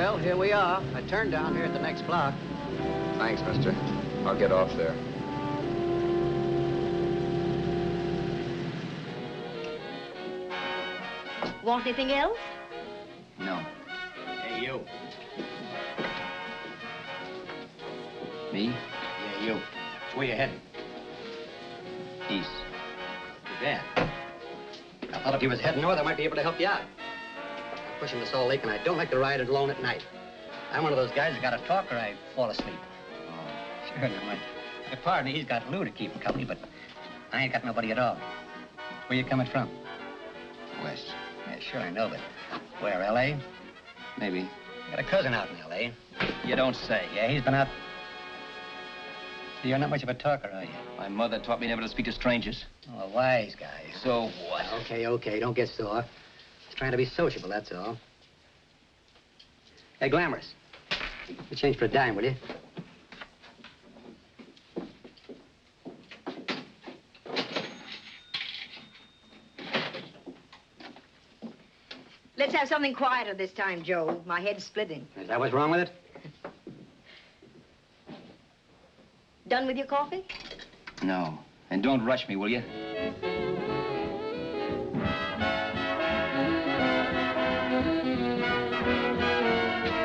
Well, here we are. I turned down here at the next block. Thanks, mister. I'll get off there. Want anything else? No. Hey, you. Me? Yeah, you. It's where you heading? East. Too bad. I thought if you was heading north, I might be able to help you out. I'm pushing to Salt Lake, and I don't like to ride it alone at night. I'm one of those guys that got to talk or I fall asleep. Oh. Sure, now, my partner, he's got Lou to keep him company, but I ain't got nobody at all. Where you coming from? West. Yeah, sure, I know, but where, L.A.? Maybe. I got a cousin out in L.A. You don't say. Yeah, he's been out. You're not much of a talker, are you? My mother taught me never to speak to strangers. Oh, a wise guy. So what? Okay, don't get sore. Just trying to be sociable, that's all. Hey, Glamorous. You change for a dime, will you? Let's have something quieter this time, Joe. My head's splitting. Is that what's wrong with it? Done with your coffee? No. And don't rush me, will you?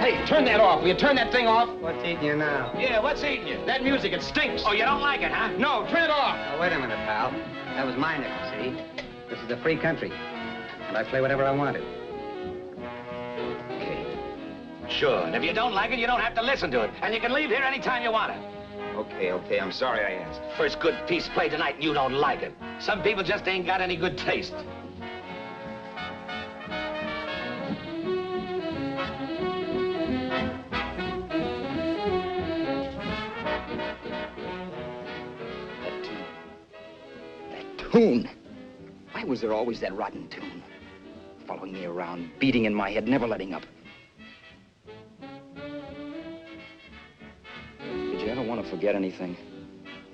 Hey, turn that off. Will you turn that thing off? What's eating you now? Yeah, what's eating you? That music, it stinks. Oh, you don't like it, huh? No, turn it off. Oh, wait a minute, pal. That was my nickel, see? This is a free country. And I play whatever I want to. Okay. Sure, and if you don't like it, you don't have to listen to it. And you can leave here anytime you want to. Okay, I'm sorry I asked. First good piece played tonight and you don't like it. Some people just ain't got any good taste. That tune. Why was there always that rotten tune? Following me around, beating in my head, never letting up. Did you ever want to forget anything?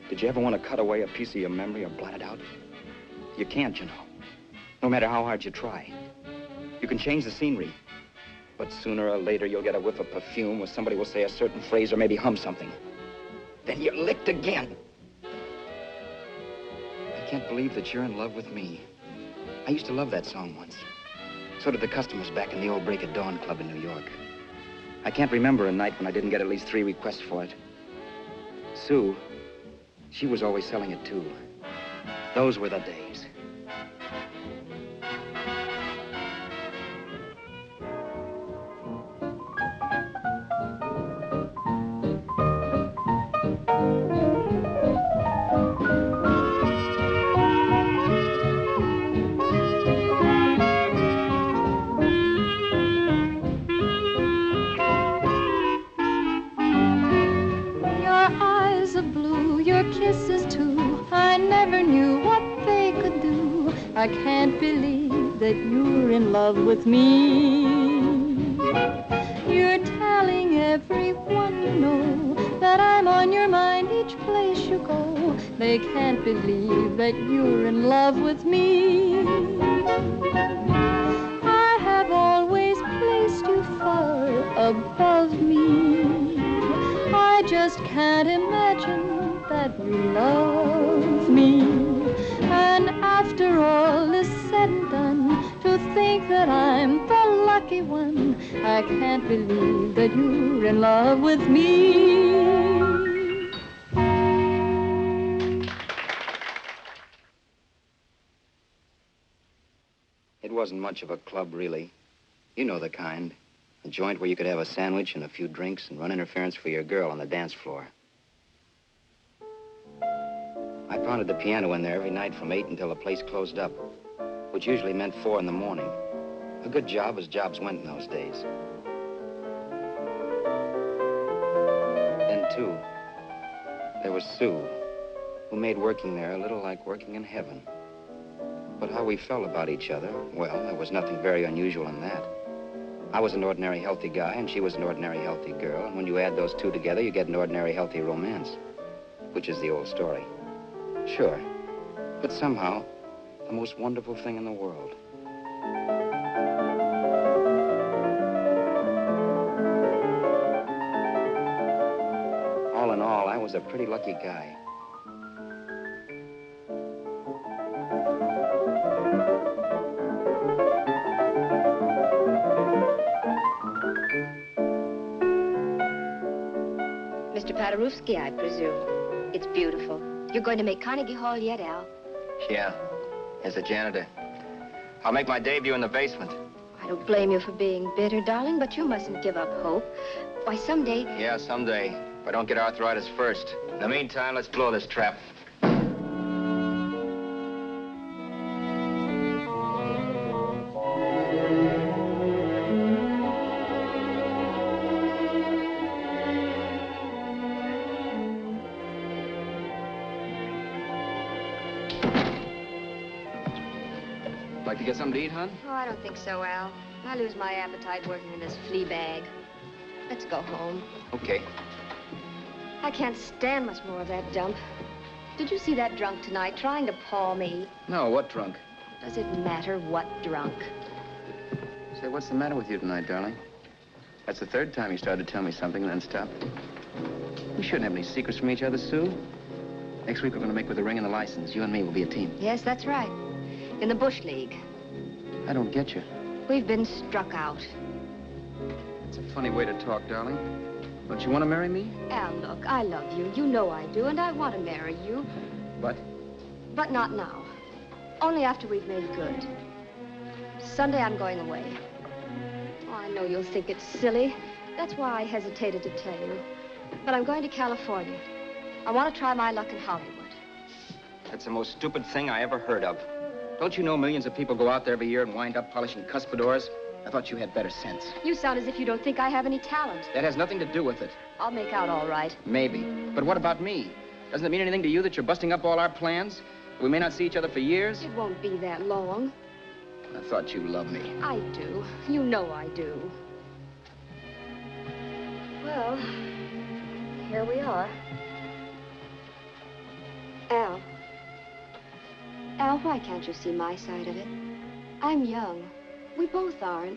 Did you ever want to cut away a piece of your memory or blot it out? You can't, you know. No matter how hard you try. You can change the scenery. But sooner or later, you'll get a whiff of perfume or somebody will say a certain phrase or maybe hum something. Then you're licked again. I can't believe that you're in love with me. I used to love that song once. So did the customers back in the old Break of Dawn Club in New York. I can't remember a night when I didn't get at least 3 requests for it. Sue, she was always selling it too. Those were the days. I can't believe that you're in love with me. You're telling everyone you know that I'm on your mind each place you go. They can't believe that you're in love with me. I have always placed you far above me. I just can't imagine that you love me. And after all is said and done, to think that I'm the lucky one, I can't believe that you're in love with me. It wasn't much of a club, really. You know the kind. A joint where you could have a sandwich and a few drinks and run interference for your girl on the dance floor. I pounded the piano in there every night from 8 until the place closed up, which usually meant 4 in the morning. A good job as jobs went in those days. Then, too, there was Sue, who made working there a little like working in heaven. But how we felt about each other, well, there was nothing very unusual in that. I was an ordinary healthy guy, and she was an ordinary healthy girl, and when you add those two together, you get an ordinary healthy romance, which is the old story. Sure, but somehow, the most wonderful thing in the world. was a pretty lucky guy. Mr. Paderewski, I presume. It's beautiful. You're going to make Carnegie Hall yet, Al? Yeah, as a janitor. I'll make my debut in the basement. I don't blame you for being bitter, darling, but you mustn't give up hope. Why, someday... Yeah, someday. If I don't get arthritis first. In the meantime, let's blow this trap. Like to get something to eat, hon? Oh, I don't think so, Al. I lose my appetite working in this flea bag. Let's go home. Okay. I can't stand much more of that dump. Did you see that drunk tonight trying to paw me? No, what drunk? Does it matter what drunk? Say, what's the matter with you tonight, darling? That's the third time you started to tell me something and then stopped. We shouldn't have any secrets from each other, Sue. Next week, we're going to make with the ring and the license. You and me will be a team. Yes, that's right. In the Bush League. I don't get you. We've been struck out. It's a funny way to talk, darling. Don't you want to marry me? Al, look, I love you. You know I do, and I want to marry you. But? But not now. Only after we've made good. Sunday, I'm going away. Oh, I know you'll think it's silly. That's why I hesitated to tell you. But I'm going to California. I want to try my luck in Hollywood. That's the most stupid thing I ever heard of. Don't you know millions of people go out there every year and wind up polishing cuspidors? I thought you had better sense. You sound as if you don't think I have any talent. That has nothing to do with it. I'll make out all right. Maybe. But what about me? Doesn't it mean anything to you that you're busting up all our plans? We may not see each other for years? It won't be that long. I thought you loved me. I do. You know I do. Well, here we are. Al. Al, why can't you see my side of it? I'm young. We both are,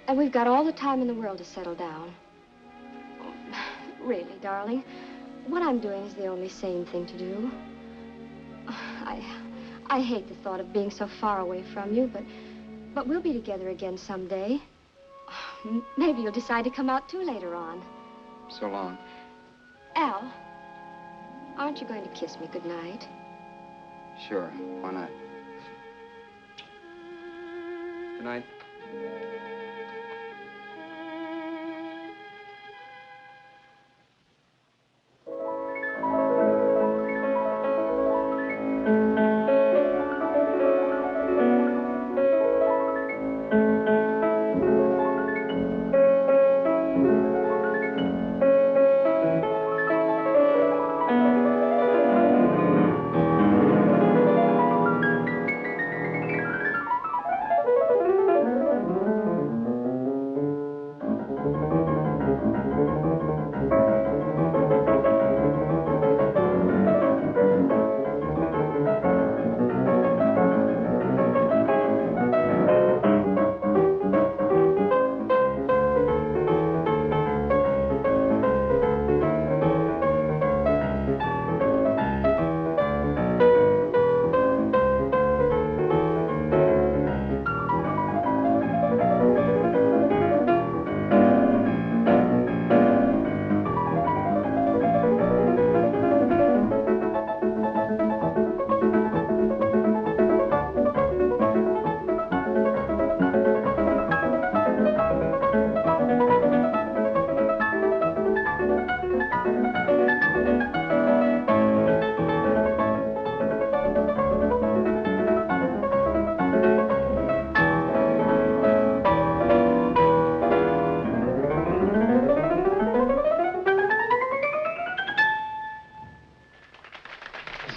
and we've got all the time in the world to settle down. Really, darling, what I'm doing is the only sane thing to do. I hate the thought of being so far away from you, but we'll be together again someday. Maybe you'll decide to come out too later on. So long. Al, aren't you going to kiss me goodnight? Sure, why not? Good night.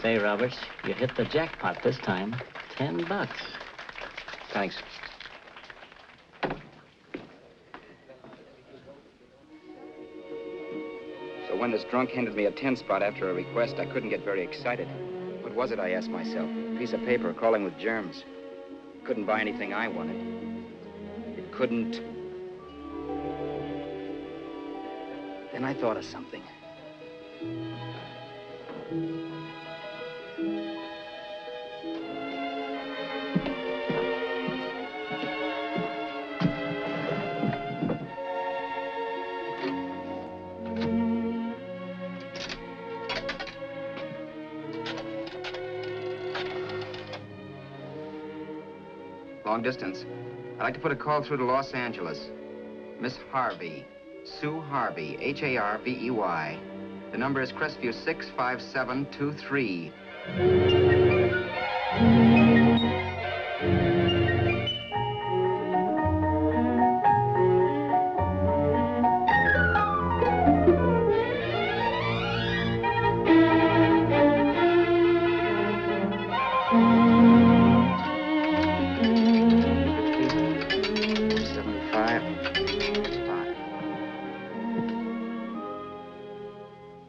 Say, Roberts, you hit the jackpot this time. $10. Thanks. So when this drunk handed me a 10 spot after a request, I couldn't get very excited. What was it, I asked myself? A piece of paper crawling with germs. It couldn't buy anything I wanted. It couldn't... Then I thought of something. Long distance. I'd like to put a call through to Los Angeles. Miss Harvey. Sue Harvey, Harvey. The number is Crestview 65723.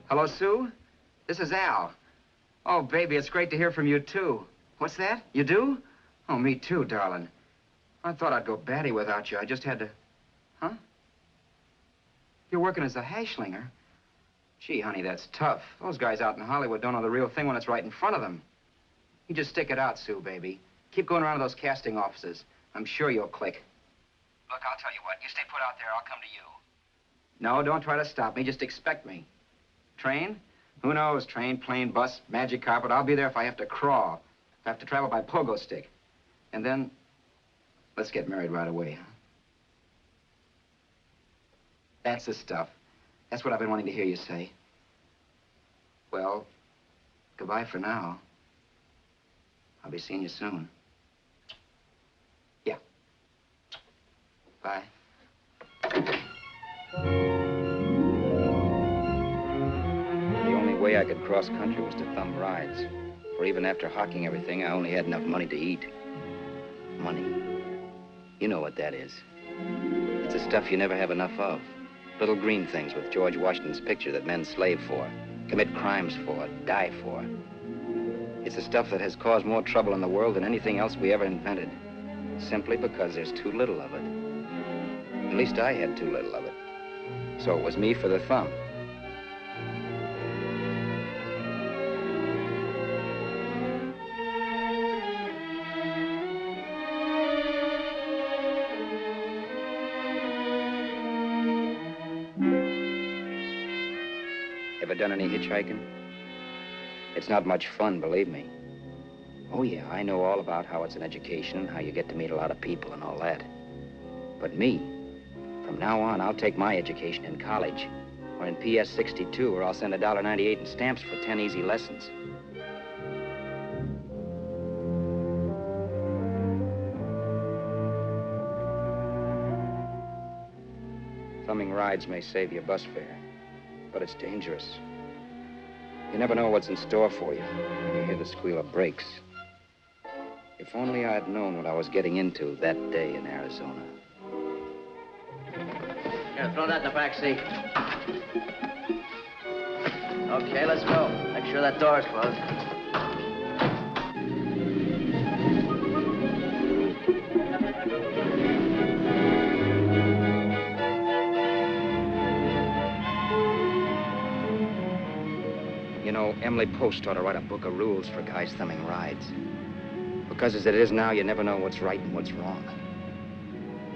Hello, Sue? This is Al. Oh, baby, it's great to hear from you, too. What's that? You do? Oh, me too, darling. I thought I'd go batty without you. I just had to... Huh? You're working as a hashlinger? Gee, honey, that's tough. Those guys out in Hollywood don't know the real thing when it's right in front of them. You just stick it out, Sue, baby. Keep going around to those casting offices. I'm sure you'll click. Look, I'll tell you what. You stay put out there, I'll come to you. No, don't try to stop me. Just expect me. Train? Who knows? Train, plane, bus, magic carpet. I'll be there if I have to crawl. If I have to travel by pogo stick. And then, let's get married right away, huh? That's the stuff. That's what I've been wanting to hear you say. Well, goodbye for now. I'll be seeing you soon. Yeah. Bye. The way I could cross country was to thumb rides. For even after hawking everything, I only had enough money to eat. Money. You know what that is. It's the stuff you never have enough of. Little green things with George Washington's picture that men slave for, commit crimes for, die for. It's the stuff that has caused more trouble in the world than anything else we ever invented. Simply because there's too little of it. At least I had too little of it. So it was me for the thumb. Ever done any hitchhiking? It's not much fun, believe me. Oh, yeah, I know all about how it's an education and how you get to meet a lot of people and all that. But me, from now on, I'll take my education in college or in PS 62, where I'll send $1.98 in stamps for 10 easy lessons. Thumbing rides may save you bus fare, but it's dangerous. You never know what's in store for you when you hear the squeal of brakes. If only I'd known what I was getting into that day in Arizona. Here, throw that in the back seat. Okay, let's go. Make sure that door's closed. You know, Emily Post ought to write a book of rules for guys thumbing rides. Because as it is now, you never know what's right and what's wrong.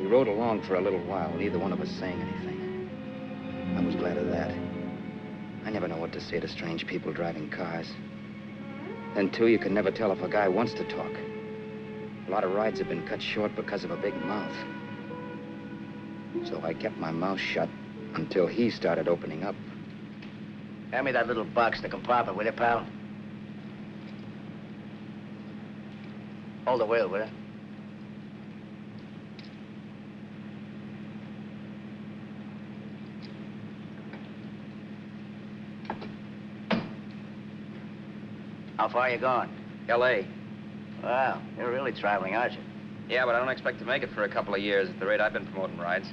We rode along for a little while, neither one of us saying anything. I was glad of that. I never know what to say to strange people driving cars. Then, too, you can never tell if a guy wants to talk. A lot of rides have been cut short because of a big mouth. So I kept my mouth shut until he started opening up. Hand me that little box, the compartment, will you, pal? Hold the wheel, will you? How far are you going? L.A. Wow, you're really traveling, aren't you? Yeah, but I don't expect to make it for a couple of years at the rate I've been promoting rides.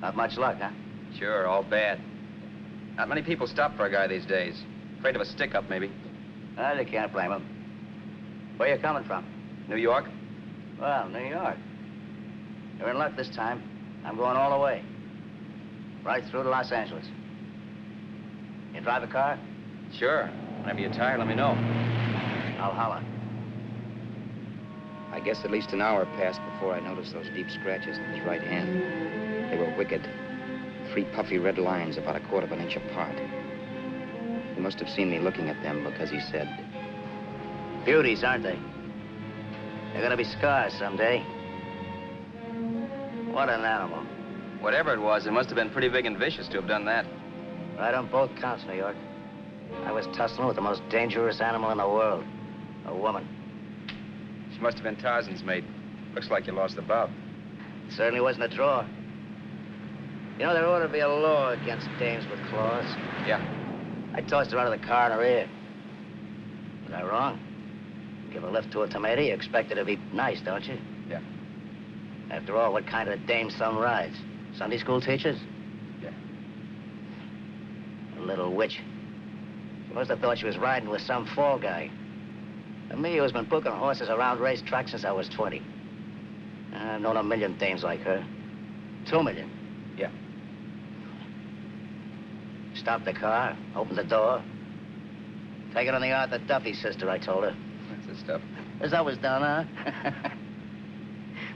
Not much luck, huh? Sure, all bad. Not many people stop for a guy these days. Afraid of a stick-up, maybe. They can't blame him. Where you coming from? New York? Well, New York. You're in luck this time. I'm going all the way. Right through to Los Angeles. You drive a car? Sure. Whenever you're tired, let me know. I'll holler. I guess at least an hour passed before I noticed those deep scratches in his right hand. They were wicked. 3 puffy red lines about 1/4 of an inch apart. He must have seen me looking at them because he said, Beauties, aren't they? They're gonna be scars someday. What an animal. Whatever it was, it must have been pretty big and vicious to have done that. Right on both counts, New York. I was tussling with the most dangerous animal in the world. A woman. She must have been Tarzan's mate. Looks like you lost the bout. It certainly wasn't a draw. You know, there ought to be a law against dames with claws. Yeah. I tossed her out of the car in her ear. Was I wrong? Give a lift to a tomato, you expect her to be nice, don't you? Yeah. After all, what kind of dame son rides? Sunday school teachers? Yeah. A little witch. She must have thought she was riding with some fall guy. And me, who's been booking horses around racetracks since I was 20. I've known a million dames like her. 2 million. Yeah. Stopped the car, opened the door. Take it on the Arthur Duffy sister, I told her. That's the stuff. As I was done, huh?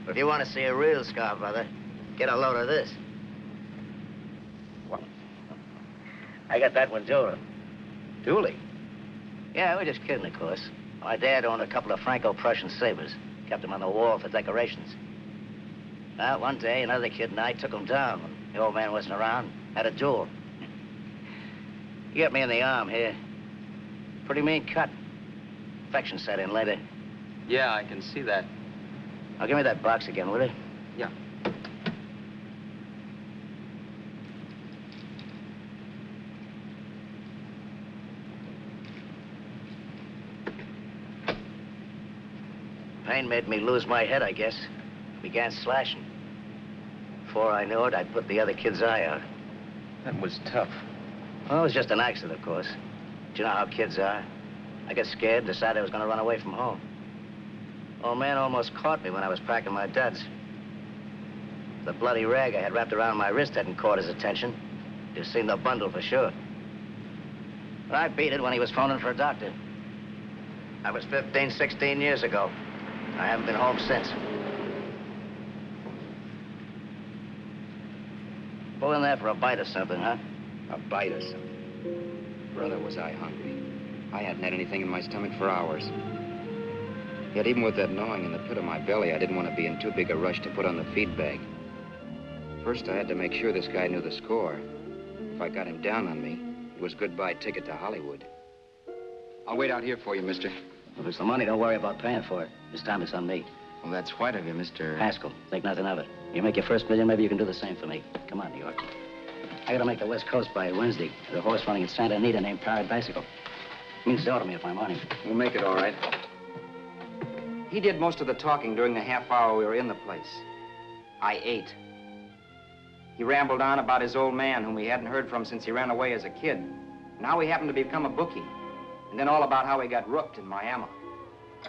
But if you want to see a real scar, brother, get a load of this. What? I got that one, Detour. Dooley? Yeah, we're just kidding, of course. My dad owned a couple of Franco-Prussian sabers. Kept them on the wall for decorations. Well, one day, another kid and I took them down. When the old man wasn't around. Had a duel. He got me in the arm here. Pretty mean cut. Infection set in later. Yeah, I can see that. Now, give me that box again, will you? Yeah. Pain made me lose my head, I guess. Began slashing. Before I knew it, I'd put the other kid's eye out. That was tough. Well, it was just an accident, of course. But you know how kids are. I got scared, decided I was going to run away from home. Old man almost caught me when I was packing my duds. The bloody rag I had wrapped around my wrist hadn't caught his attention. You've seen the bundle for sure. But I beat it when he was phoning for a doctor. That was 15, 16 years ago. I haven't been home since. Pull in there for a bite or something, huh? a bite or something. Brother, was I hungry. I hadn't had anything in my stomach for hours. Yet even with that gnawing in the pit of my belly, I didn't want to be in too big a rush to put on the feed bag. First, I had to make sure this guy knew the score. If I got him down on me, it was goodbye ticket to Hollywood. I'll wait out here for you, mister. If it's the money, don't worry about paying for it. This time it's on me. Well, that's white of you, Mr. Haskell, think nothing of it. You make your first million, maybe you can do the same for me. Come on, New York. I gotta make the West Coast by Wednesday. There's a horse running at Santa Anita named Bicycle. Means sell to me if I'm on him. We'll make it all right. He did most of the talking during the half hour we were in the place. I ate. He rambled on about his old man, whom he hadn't heard from since he ran away as a kid. Now he happened to become a bookie. And then all about how he got rooked in Miami.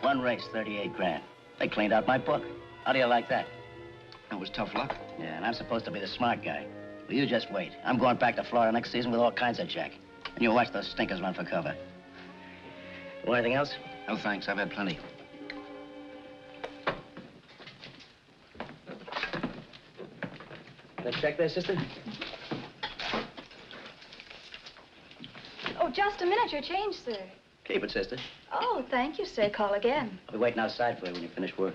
One race, 38 grand. They cleaned out my book. How do you like that? That was tough luck. Yeah, and I'm supposed to be the smart guy. Well, you just wait. I'm going back to Florida next season with all kinds of jack. And you'll watch those stinkers run for cover. Want anything else? No, thanks. I've had plenty. That check there, sister? Oh, just a minute. Your change, sir. Keep it, sister. Oh, thank you, sir. Call again. I'll be waiting outside for you when you finish work.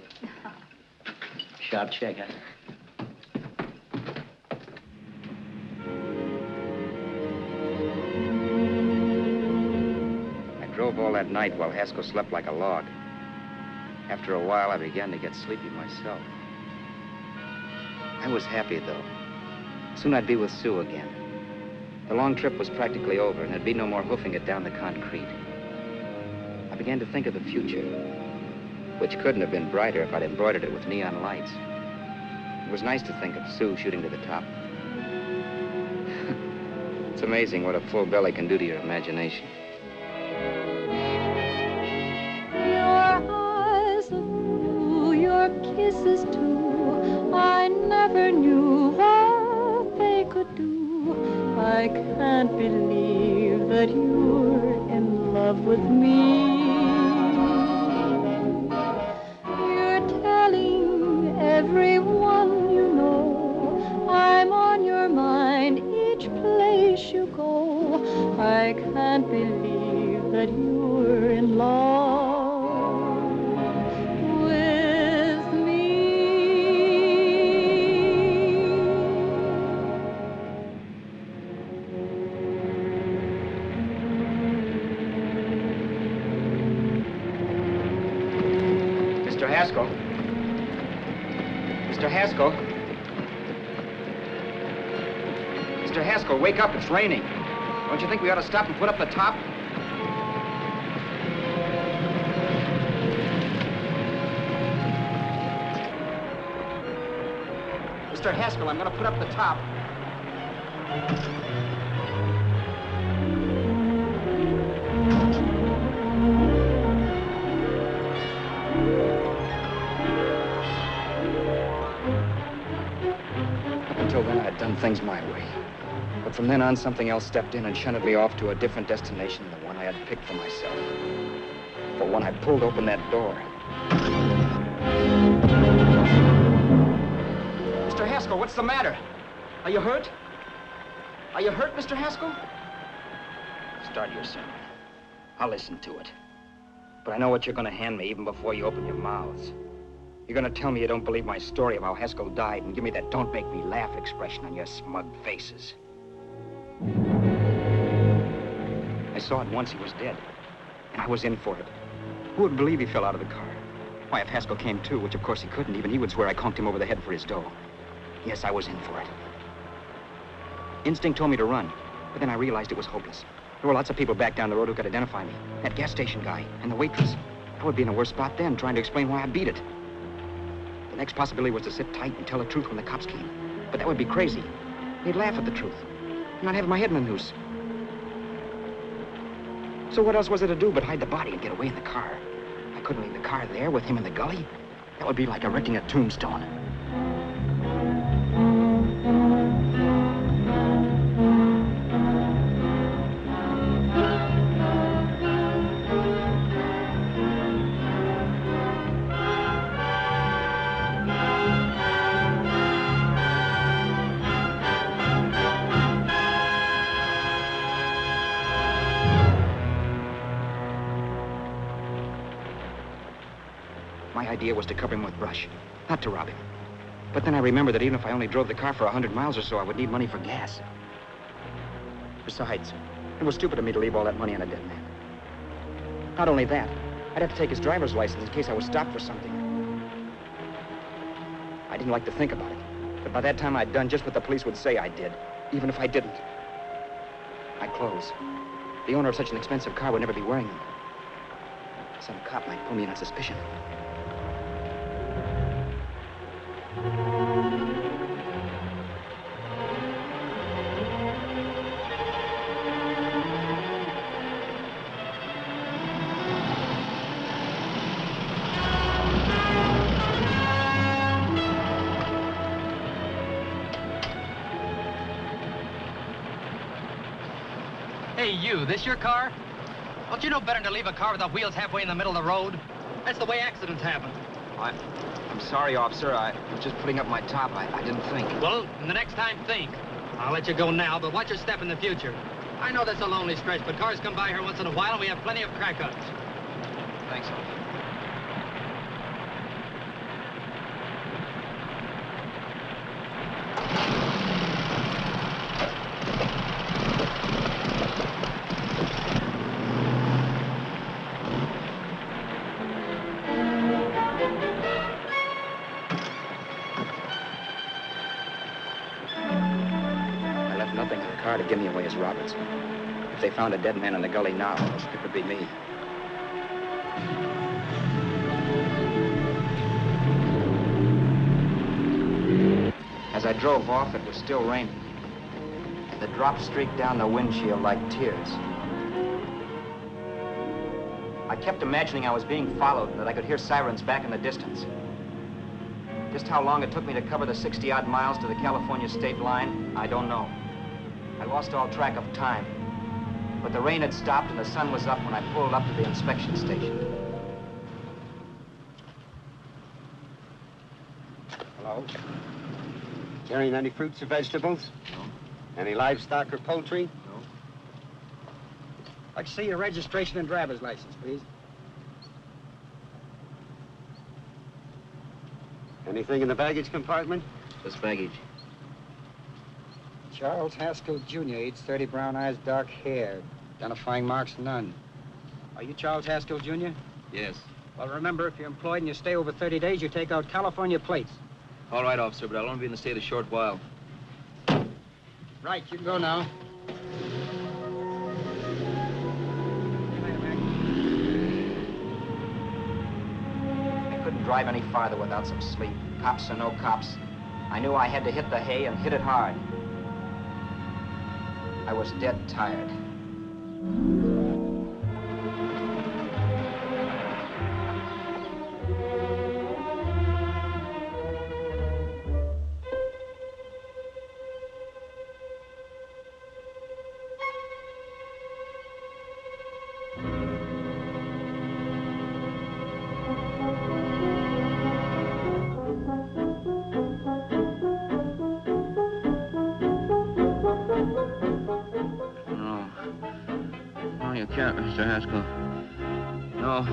Sharp check, huh? I drove all that night while Haskell slept like a log. After a while, I began to get sleepy myself. I was happy, though. Soon I'd be with Sue again. The long trip was practically over, and there'd be no more hoofing it down the concrete. I began to think of the future, which couldn't have been brighter if I'd embroidered it with neon lights. It was nice to think of Sue shooting to the top. It's amazing what a full belly can do to your imagination. Your eyes are blue, your kisses too. I never knew what they could do. I can't believe that you're in love with me. You're telling everyone you know I'm on your mind each place you go. I can't believe that you're in love with me. Mr. Haskell. Mr. Haskell. Mr. Haskell, wake up. It's raining. Don't you think we ought to stop and put up the top? Mr. Haskell, I'm going to put up the top. Up until then, I'd done things my way. But from then on, something else stepped in and shunted me off to a different destination than the one I had picked for myself. For when I pulled open that door... Mr. Haskell, what's the matter? Are you hurt? Are you hurt, Mr. Haskell? Start your sermon. I'll listen to it. But I know what you're going to hand me even before you open your mouths. You're going to tell me you don't believe my story of how Haskell died and give me that don't make me laugh expression on your smug faces. I saw it once he was dead, and I was in for it. Who would believe he fell out of the car? Why, if Haskell came too, which of course he couldn't, even he would swear I conked him over the head for his dough. Yes, I was in for it. Instinct told me to run, but then I realized it was hopeless. There were lots of people back down the road who could identify me. That gas station guy and the waitress. I would be in a worse spot then, trying to explain why I beat it. The next possibility was to sit tight and tell the truth when the cops came. But that would be crazy. They'd laugh at the truth. And I'd have my head in a noose. So what else was there to do but hide the body and get away in the car? I couldn't leave the car there with him in the gully. That would be like erecting a tombstone. My idea was to cover him with brush, not to rob him. But then I remembered that even if I only drove the car for 100 miles or so, I would need money for gas. Besides, it was stupid of me to leave all that money on a dead man. Not only that, I'd have to take his driver's license in case I was stopped for something. I didn't like to think about it, but by that time I'd done just what the police would say I did, even if I didn't. My clothes. The owner of such an expensive car would never be wearing them. Some cop might pull me in on suspicion. Hey, you, this your car? Don't you know better than to leave a car with the wheels halfway in the middle of the road? That's the way accidents happen. I'm sorry, officer. I was just putting up my top. I didn't think. Well, the next time, think. I'll let you go now, but watch your step in the future. I know that's a lonely stretch, but cars come by here once in a while, and we have plenty of crack-ups. Thanks, officer. To give me away as Roberts. If they found a dead man in the gully now, it would be me. As I drove off, it was still raining. The drops streaked down the windshield like tears. I kept imagining I was being followed and that I could hear sirens back in the distance. Just how long it took me to cover the 60-odd miles to the California state line, I don't know. I lost all track of time. But the rain had stopped and the sun was up when I pulled up to the inspection station. Hello? Carrying any fruits or vegetables? No. Any livestock or poultry? No. I'd see your registration and driver's license, please. Anything in the baggage compartment? Just baggage. Charles Haskell, Jr., age 30, brown eyes, dark hair. Identifying marks, none. Are you Charles Haskell, Jr.? Yes. Well, remember, if you're employed and you stay over 30 days, you take out California plates. All right, officer, but I'll only be in the state a short while. Right, you can go now. I couldn't drive any farther without some sleep. Cops or no cops, I knew I had to hit the hay and hit it hard. I was dead tired. You can't, Mr. Haskell. No.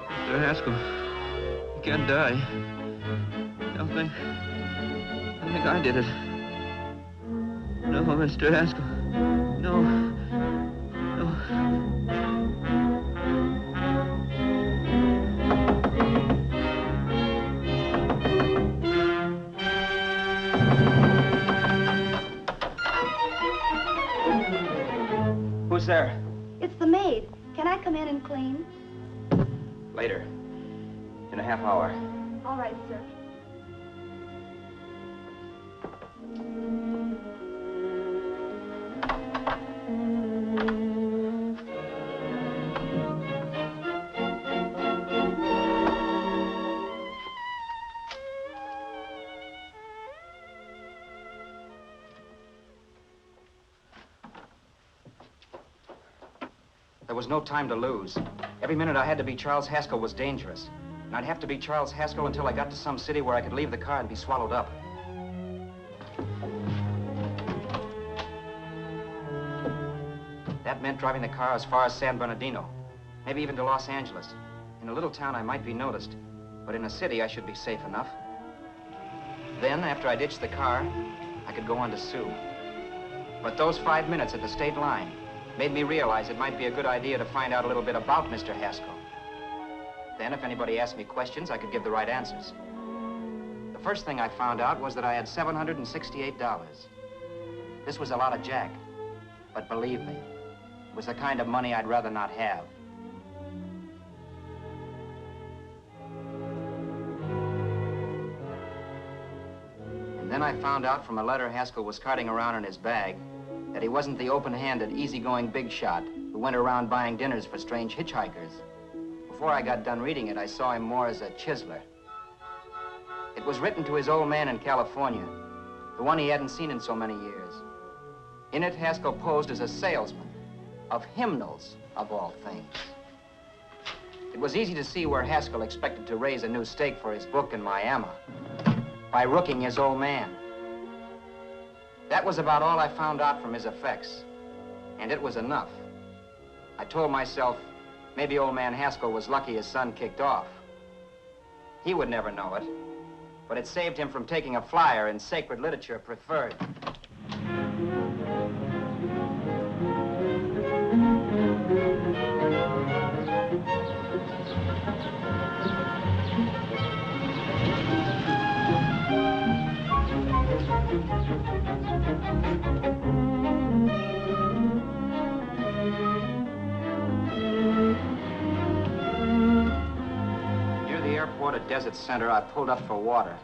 Mr. Haskell, you can't die. I think I did it. No, Mr. Haskell. No. No. Who's there? It's the maid. Can I come in and clean? Later. In a half hour. All right, sir. There was no time to lose. Every minute I had to be Charles Haskell was dangerous. And I'd have to be Charles Haskell until I got to some city where I could leave the car and be swallowed up. That meant driving the car as far as San Bernardino, maybe even to Los Angeles. In a little town, I might be noticed, but in a city, I should be safe enough. Then, after I ditched the car, I could go on to Sue. But those 5 minutes at the state line made me realize it might be a good idea to find out a little bit about Mr. Haskell. Then, if anybody asked me questions, I could give the right answers. The first thing I found out was that I had $768. This was a lot of jack, but believe me, it was the kind of money I'd rather not have. And then I found out from a letter Haskell was carting around in his bag that he wasn't the open-handed, easygoing big shot who went around buying dinners for strange hitchhikers. Before I got done reading it, I saw him more as a chiseler. It was written to his old man in California, the one he hadn't seen in so many years. In it, Haskell posed as a salesman of hymnals, of all things. It was easy to see where Haskell expected to raise a new stake for his book in Miami by rooking his old man. That was about all I found out from his effects, and it was enough. I told myself, maybe old man Haskell was lucky his son kicked off. He would never know it, but it saved him from taking a flyer in Sacred Literature Preferred. Near the airport at Desert Center, I pulled up for water.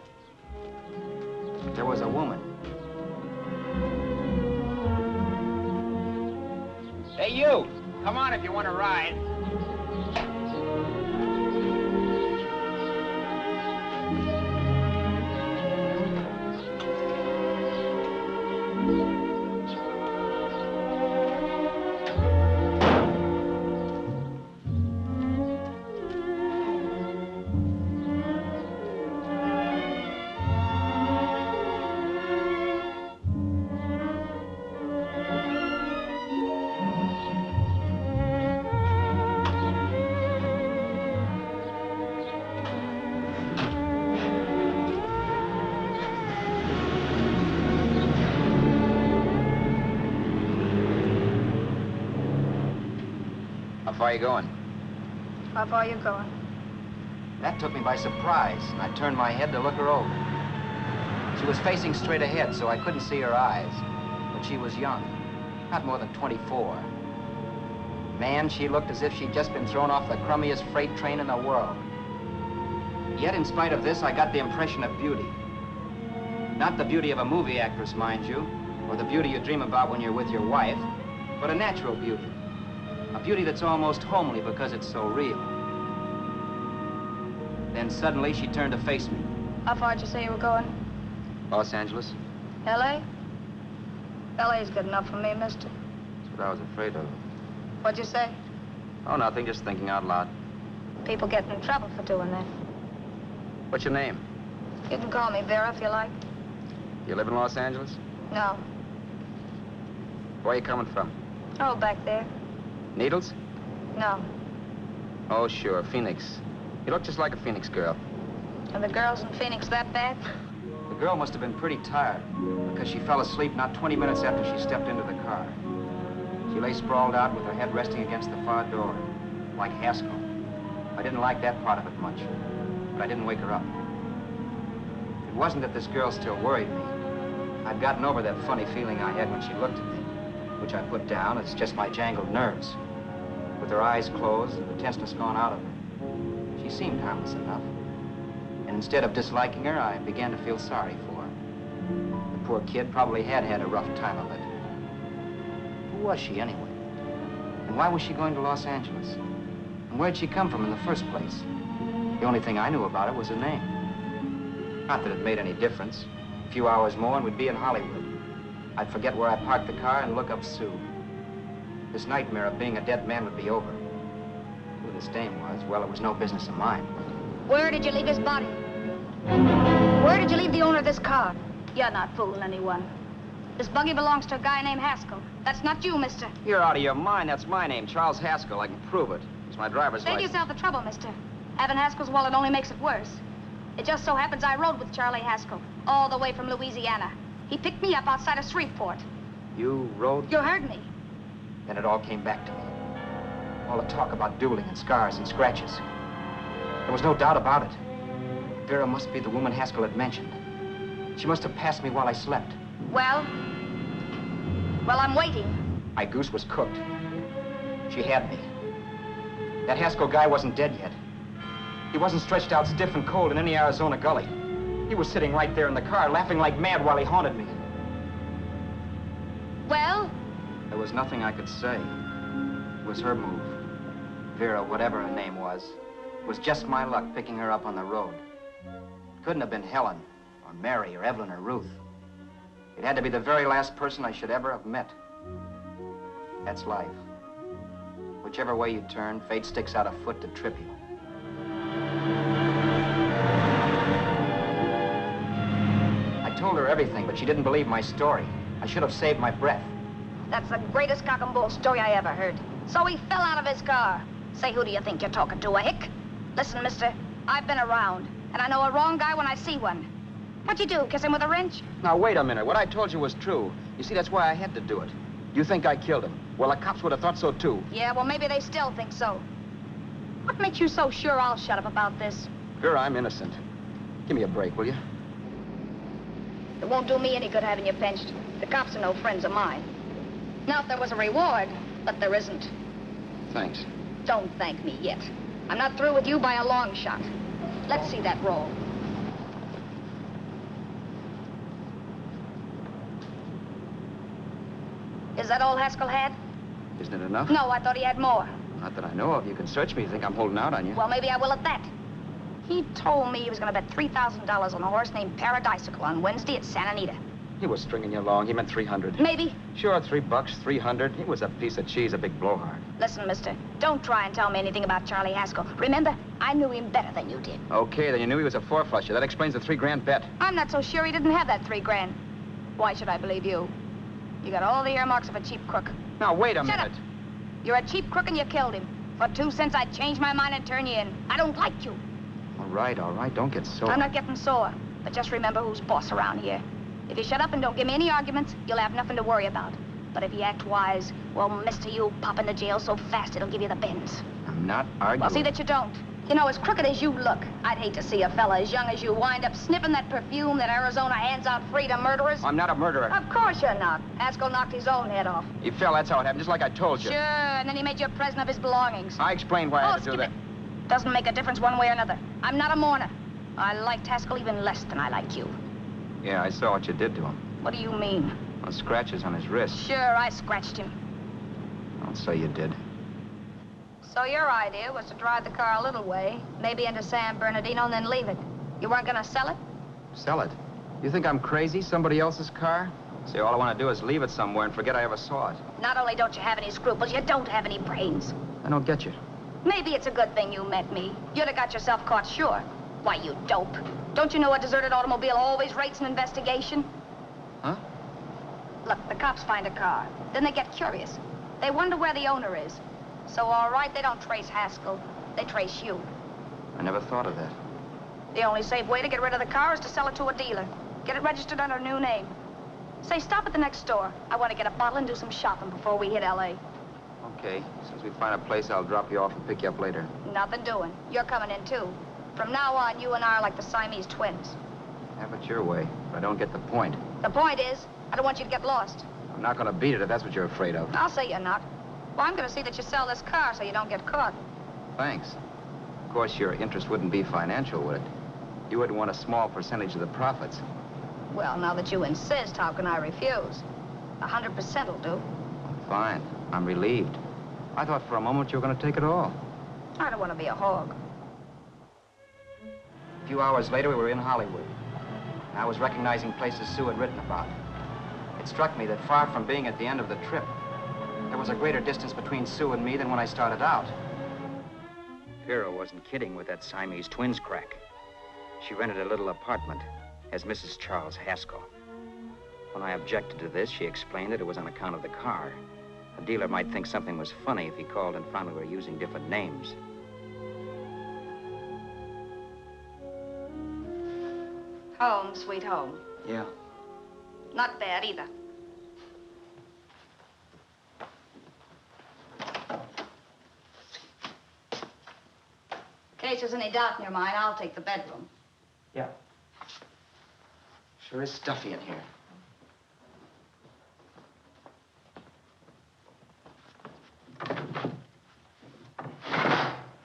There was a woman. Hey, you! Come on if you want to ride. far are you going? How far are you going? That took me by surprise, and I turned my head to look her over. She was facing straight ahead, so I couldn't see her eyes. But she was young, not more than 24. Man, she looked as if she'd just been thrown off the crummiest freight train in the world. Yet, in spite of this, I got the impression of beauty. Not the beauty of a movie actress, mind you, or the beauty you dream about when you're with your wife, but a natural beauty. A beauty that's almost homely because it's so real. Then suddenly she turned to face me. How far did you say you were going? Los Angeles? L.A.? L.A.'s good enough for me, mister. That's what I was afraid of. What'd you say? Oh, nothing, just thinking out loud. People get in trouble for doing that. What's your name? You can call me Vera if you like. You live in Los Angeles? No. Where are you coming from? Oh, back there. Needles? No. Oh, sure, Phoenix. You look just like a Phoenix girl. Are the girls in Phoenix that bad? The girl must have been pretty tired, because she fell asleep not 20 minutes after she stepped into the car. She lay sprawled out with her head resting against the far door, like Haskell. I didn't like that part of it much, but I didn't wake her up. It wasn't that this girl still worried me. I'd gotten over that funny feeling I had when she looked at me, which I put down as just my jangled nerves. With her eyes closed and the tenseness gone out of her, she seemed harmless enough. And instead of disliking her, I began to feel sorry for her. The poor kid probably had had a rough time of it. Who was she, anyway? And why was she going to Los Angeles? And where'd she come from in the first place? The only thing I knew about her was her name. Not that it made any difference. A few hours more and we'd be in Hollywood. I'd forget where I parked the car and look up Sue. This nightmare of being a dead man would be over. Who this dame was, well, it was no business of mine. Where did you leave his body? Where did you leave the owner of this car? You're not fooling anyone. This buggy belongs to a guy named Haskell. That's not you, mister. You're out of your mind. That's my name, Charles Haskell. I can prove it. It's my driver's Save license. yourself the trouble, mister. Having Haskell's wallet only makes it worse. It just so happens I rode with Charlie Haskell, all the way from Louisiana. He picked me up outside of Shreveport. You rode? You heard me. Then it all came back to me. All the talk about dueling and scars and scratches. There was no doubt about it. Vera must be the woman Haskell had mentioned. She must have passed me while I slept. Well, I'm waiting. My goose was cooked. She had me. That Haskell guy wasn't dead yet. He wasn't stretched out stiff and cold in any Arizona gully. He was sitting right there in the car, laughing like mad while he haunted me. Well? There was nothing I could say. It was her move. Vera, whatever her name was just my luck picking her up on the road. It couldn't have been Helen, or Mary, or Evelyn, or Ruth. It had to be the very last person I should ever have met. That's life. Whichever way you turn, fate sticks out a foot to trip you. I told her everything, but she didn't believe my story. I should have saved my breath. That's the greatest cock and bull story I ever heard. So he fell out of his car. Say, who do you think you're talking to, a hick? Listen, mister, I've been around, and I know a wrong guy when I see one. What'd you do, kiss him with a wrench? Now, wait a minute. What I told you was true. You see, that's why I had to do it. You think I killed him. Well, the cops would have thought so, too. Yeah, well, maybe they still think so. What makes you so sure I'll shut up about this? Vera, I'm innocent. Give me a break, will you? It won't do me any good having you pinched. The cops are no friends of mine. Now, if there was a reward, but there isn't. Thanks. Don't thank me yet. I'm not through with you by a long shot. Let's see that roll. Is that all Haskell had? Isn't it enough? No, I thought he had more. Not that I know of. You can search me. You think I'm holding out on you? Well, maybe I will at that. He told me he was going to bet $3,000 on a horse named Paradisical on Wednesday at Santa Anita. He was stringing you along. He meant 300. Maybe. Sure, $3, 300. He was a piece of cheese, a big blowhard. Listen, mister, don't try and tell me anything about Charlie Haskell. Remember, I knew him better than you did. Okay, then you knew he was a four-flusher. That explains the $3,000 bet. I'm not so sure he didn't have that $3,000. Why should I believe you? You got all the earmarks of a cheap crook. Now, wait a Shut minute. up. You're a cheap crook and you killed him. For 2 cents, I'd change my mind and turn you in. I don't like you. All right. Don't get sore. I'm not getting sore, but just remember who's boss around here. If you shut up and don't give me any arguments, you'll have nothing to worry about. But if you act wise, well, mister, you'll pop into jail so fast it'll give you the bends. I'm not arguing. Well, see that you don't. You know, as crooked as you look, I'd hate to see a fella as young as you wind up sniffing that perfume that Arizona hands out free to murderers. I'm not a murderer. Of course you're not. Haskell knocked his own head off. He fell, that's how it happened, just like I told you. Sure, and then he made you a present of his belongings. I explained why I had to do that. Doesn't make a difference one way or another. I'm not a mourner. I liked Haskell even less than I like you. Yeah, I saw what you did to him. What do you mean? Well, scratches on his wrist. Sure, I scratched him. I'll say you did. So your idea was to drive the car a little way, maybe into San Bernardino, and then leave it. You weren't gonna sell it? Sell it? You think I'm crazy? Somebody else's car? See, all I want to do is leave it somewhere and forget I ever saw it. Not only don't you have any scruples, you don't have any brains. I don't get you. Maybe it's a good thing you met me. You'd have got yourself caught, sure. Why, you dope. Don't you know a deserted automobile always rates an investigation? Huh? Look, the cops find a car. Then they get curious. They wonder where the owner is. So, all right, they don't trace Haskell. They trace you. I never thought of that. The only safe way to get rid of the car is to sell it to a dealer. Get it registered under a new name. Say, stop at the next store. I want to get a bottle and do some shopping before we hit L.A. Okay. As soon as we find a place, I'll drop you off and pick you up later. Nothing doing. You're coming in, too. From now on, you and I are like the Siamese twins. Have it your way, but I don't get the point. The point is, I don't want you to get lost. I'm not going to beat it if that's what you're afraid of. I'll say you're not. Well, I'm going to see that you sell this car so you don't get caught. Thanks. Of course, your interest wouldn't be financial, would it? You wouldn't want a small percentage of the profits. Well, now that you insist, how can I refuse? 100% will do. Fine. I'm relieved. I thought for a moment you were going to take it all. I don't want to be a hog. A few hours later, we were in Hollywood. I was recognizing places Sue had written about. It struck me that far from being at the end of the trip, there was a greater distance between Sue and me than when I started out. Vera wasn't kidding with that Siamese twins crack. She rented a little apartment as Mrs. Charles Haskell. When I objected to this, she explained that it was on account of the car. A dealer might think something was funny if he called and found we were using different names. Home, sweet home. Yeah. Not bad either. In case there's any doubt in your mind, I'll take the bedroom. Yeah. Sure is stuffy in here.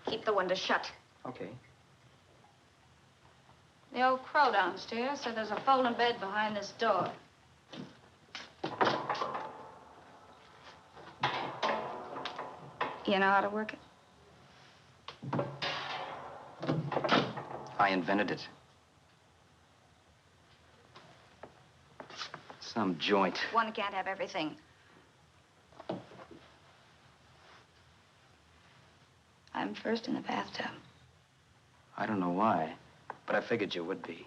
Keep the window shut. Okay. The old crow downstairs said there's a folding bed behind this door. You know how to work it? I invented it. Some joint. One can't have everything. I'm first in the bathtub. I don't know why, but I figured you would be.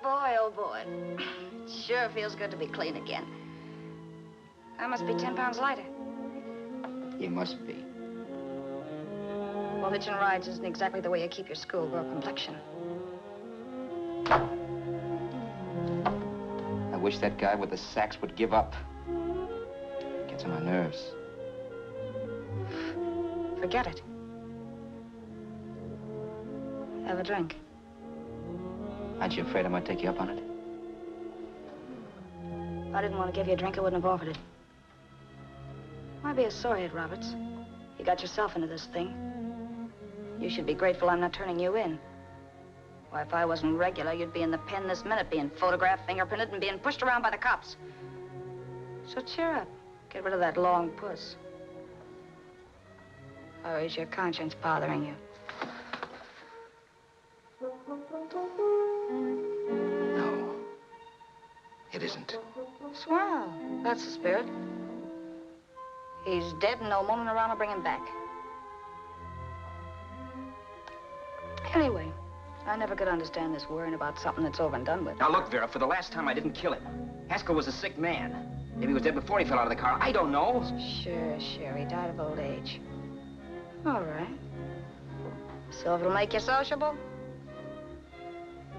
Boy, oh boy. It sure feels good to be clean again. I must be 10 pounds lighter. You must be. Well, hitching rides isn't exactly the way you keep your schoolgirl complexion. I wish that guy with the sax would give up. Gets on my nerves. Forget it. Have a drink. Aren't you afraid I might take you up on it? If I didn't want to give you a drink, I wouldn't have offered it. Why be a sorehead, Roberts? You got yourself into this thing. You should be grateful I'm not turning you in. Why, if I wasn't regular, you'd be in the pen this minute, being photographed, fingerprinted, and being pushed around by the cops. So cheer up. Get rid of that long puss. Or is your conscience bothering you? No. It isn't. Swell. That's the spirit. He's dead and no moaning around will bring him back. Anyway, I never could understand this worrying about something that's over and done with. Now, look, Vera, for the last time, I didn't kill him. Haskell was a sick man. Maybe he was dead before he fell out of the car. I don't know. Sure, he died of old age. All right. So if it'll make you sociable,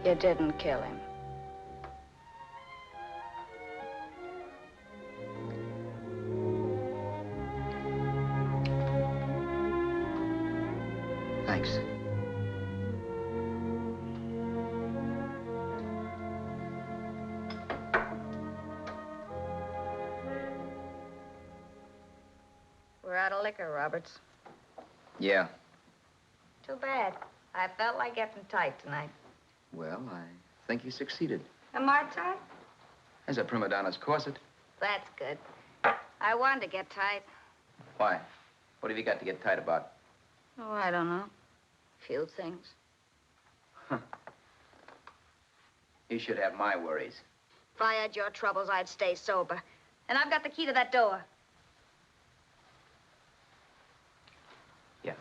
you didn't kill him. Thanks. We're out of liquor, Roberts. Yeah. Too bad. I felt like getting tight tonight. Well, I think you succeeded. Am I tight? As a prima donna's corset. That's good. I wanted to get tight. Why? What have you got to get tight about? Oh, I don't know. A few things. You should have my worries. If I had your troubles, I'd stay sober. And I've got the key to that door. Yeah.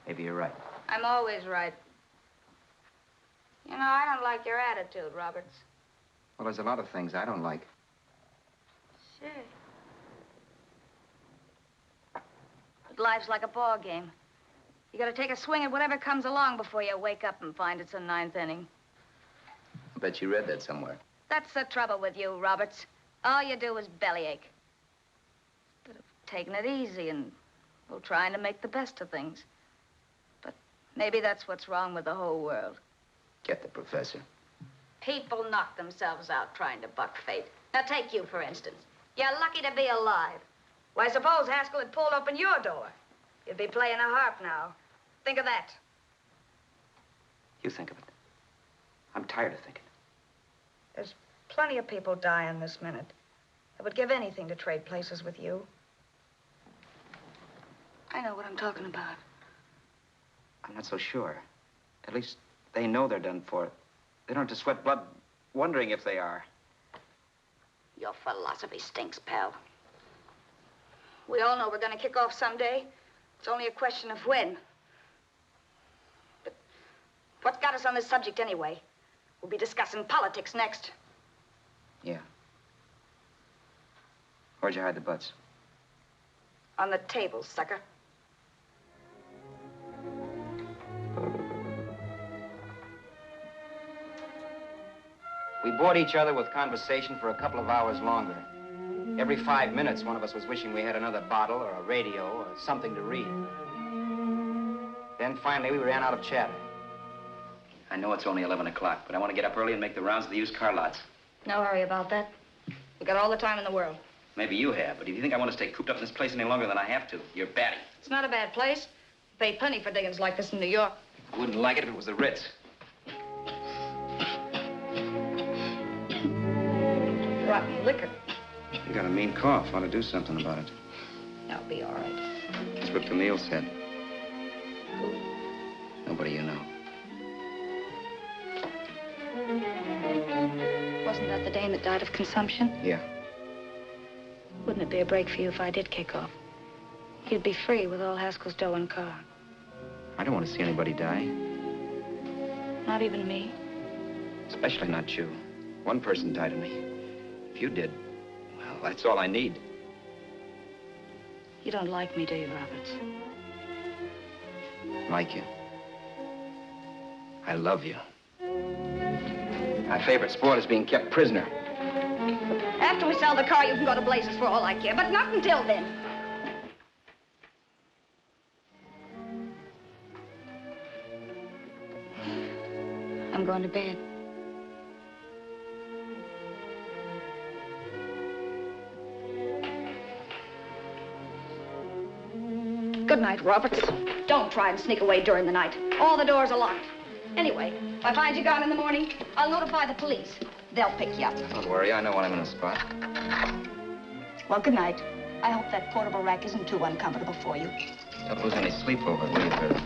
Maybe you're right. I'm always right. You know, I don't like your attitude, Roberts. Well, there's a lot of things I don't like. Sure. But life's like a ball game. You gotta take a swing at whatever comes along before you wake up and find it's the ninth inning. I bet you read that somewhere. That's the trouble with you, Roberts. All you do is bellyache. But taking it easy and, well, trying to make the best of things. But maybe that's what's wrong with the whole world. Get the professor. People knock themselves out trying to buck fate. Now, take you, for instance. You're lucky to be alive. Why, suppose Haskell had pulled open your door. You'd be playing a harp now. Think of that. You think of it. I'm tired of thinking. There's plenty of people dying this minute. I would give anything to trade places with you. I know what I'm talking about. I'm not so sure. At least they know they're done for. They don't have to sweat blood wondering if they are. Your philosophy stinks, pal. We all know we're going to kick off someday. It's only a question of when. But what's got us on this subject anyway? We'll be discussing politics next. Yeah. Where'd you hide the butts? On the table, sucker. We bored each other with conversation for a couple of hours longer. Every 5 minutes, one of us was wishing we had another bottle or a radio or something to read. Then finally, we ran out of chatter. I know it's only 11 o'clock, but I want to get up early and make the rounds of the used car lots. No hurry about that. We got all the time in the world. Maybe you have, but if you think I want to stay cooped up in this place any longer than I have to, you're batty. It's not a bad place. Pay plenty for diggings like this in New York. I wouldn't like it if it was the Ritz. Rotten liquor. You got a mean cough. Ought to do something about it. I'll be all right. That's what Camille said. Nobody you know. Wasn't that the dame that died of consumption? Yeah. Wouldn't it be a break for you if I did kick off? You'd be free with all Haskell's dough and car. I don't want to see anybody die. Not even me. Especially not you. One person died of me. If you did, well, that's all I need. You don't like me, do you, Roberts? Like you. I love you. My favorite sport is being kept prisoner. After we sell the car, you can go to blazes for all I care, but not until then. I'm going to bed. Good night, Roberts. Don't try and sneak away during the night. All the doors are locked. Anyway, if I find you gone in the morning, I'll notify the police. They'll pick you up. Don't worry, I know when I'm in a spot. Well, good night. I hope that portable rack isn't too uncomfortable for you. Don't lose any sleep over it, will you, Vera?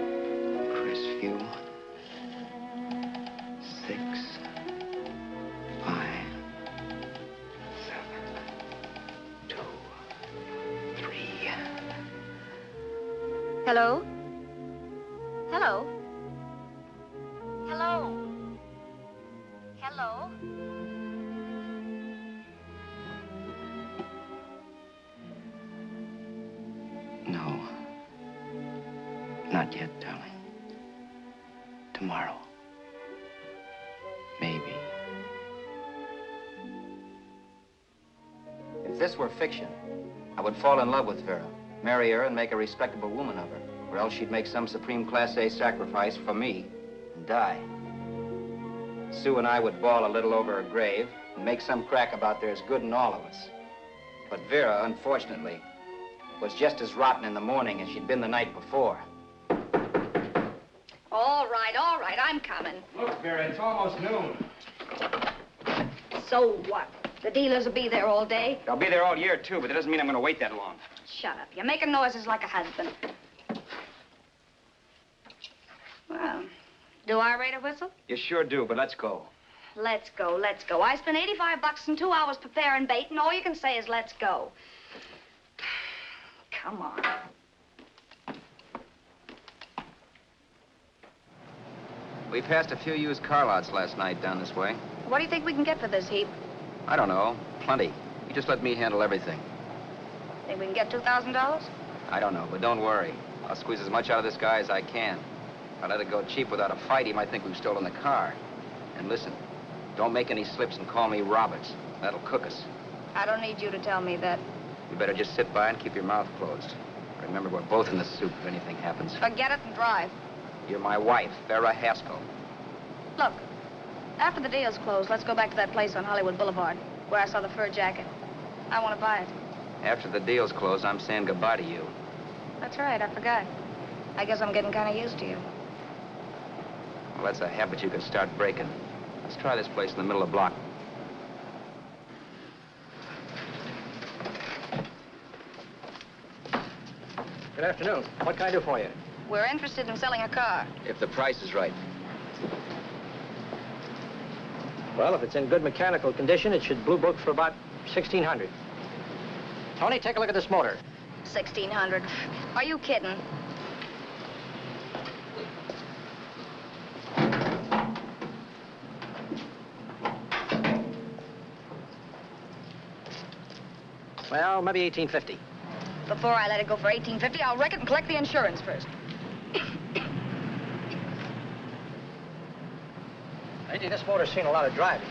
Crestview. 6, 5, 7, 2, 3. Hello? Hello? Hello? Hello? No. Not yet, darling. Tomorrow. Maybe. If this were fiction, I would fall in love with Vera, marry her, and make a respectable woman of her. Or else she'd make some supreme Class A sacrifice for me and die. Sue and I would bawl a little over her grave and make some crack about there's good in all of us. But Vera, unfortunately, was just as rotten in the morning as she'd been the night before. All right, I'm coming. Look, Vera, it's almost noon. So what? The dealers will be there all day. I'll be there all year, too, but that doesn't mean I'm going to wait that long. Shut up. You're making noises like a husband. Well, do I rate a whistle? You sure do, but let's go. Let's go, let's go. I spent $85 and 2 hours preparing bait, and all you can say is let's go. Come on. We passed a few used car lots last night down this way. What do you think we can get for this heap? I don't know. Plenty. You just let me handle everything. Think we can get $2,000? I don't know, but don't worry. I'll squeeze as much out of this guy as I can. If I let it go cheap without a fight, he might think we've stolen the car. And listen, don't make any slips and call me Roberts. That'll cook us. I don't need you to tell me that. You better just sit by and keep your mouth closed. Remember, we're both in the soup if anything happens. Forget it and drive. You're my wife, Vera Haskell. Look, after the deal's closed, let's go back to that place on Hollywood Boulevard where I saw the fur jacket. I want to buy it. After the deal's closed, I'm saying goodbye to you. That's right, I forgot. I guess I'm getting kind of used to you. Well, that's a habit you can start breaking. Let's try this place in the middle of the block. Good afternoon. What can I do for you? We're interested in selling a car. If the price is right. Well, if it's in good mechanical condition, it should blue book for about $1,600. Tony, take a look at this motor. 1,600. Are you kidding? Well, maybe $1,850. Before I let it go for $1,850, I'll wreck it and collect the insurance first. Lately, this motor's seen a lot of driving.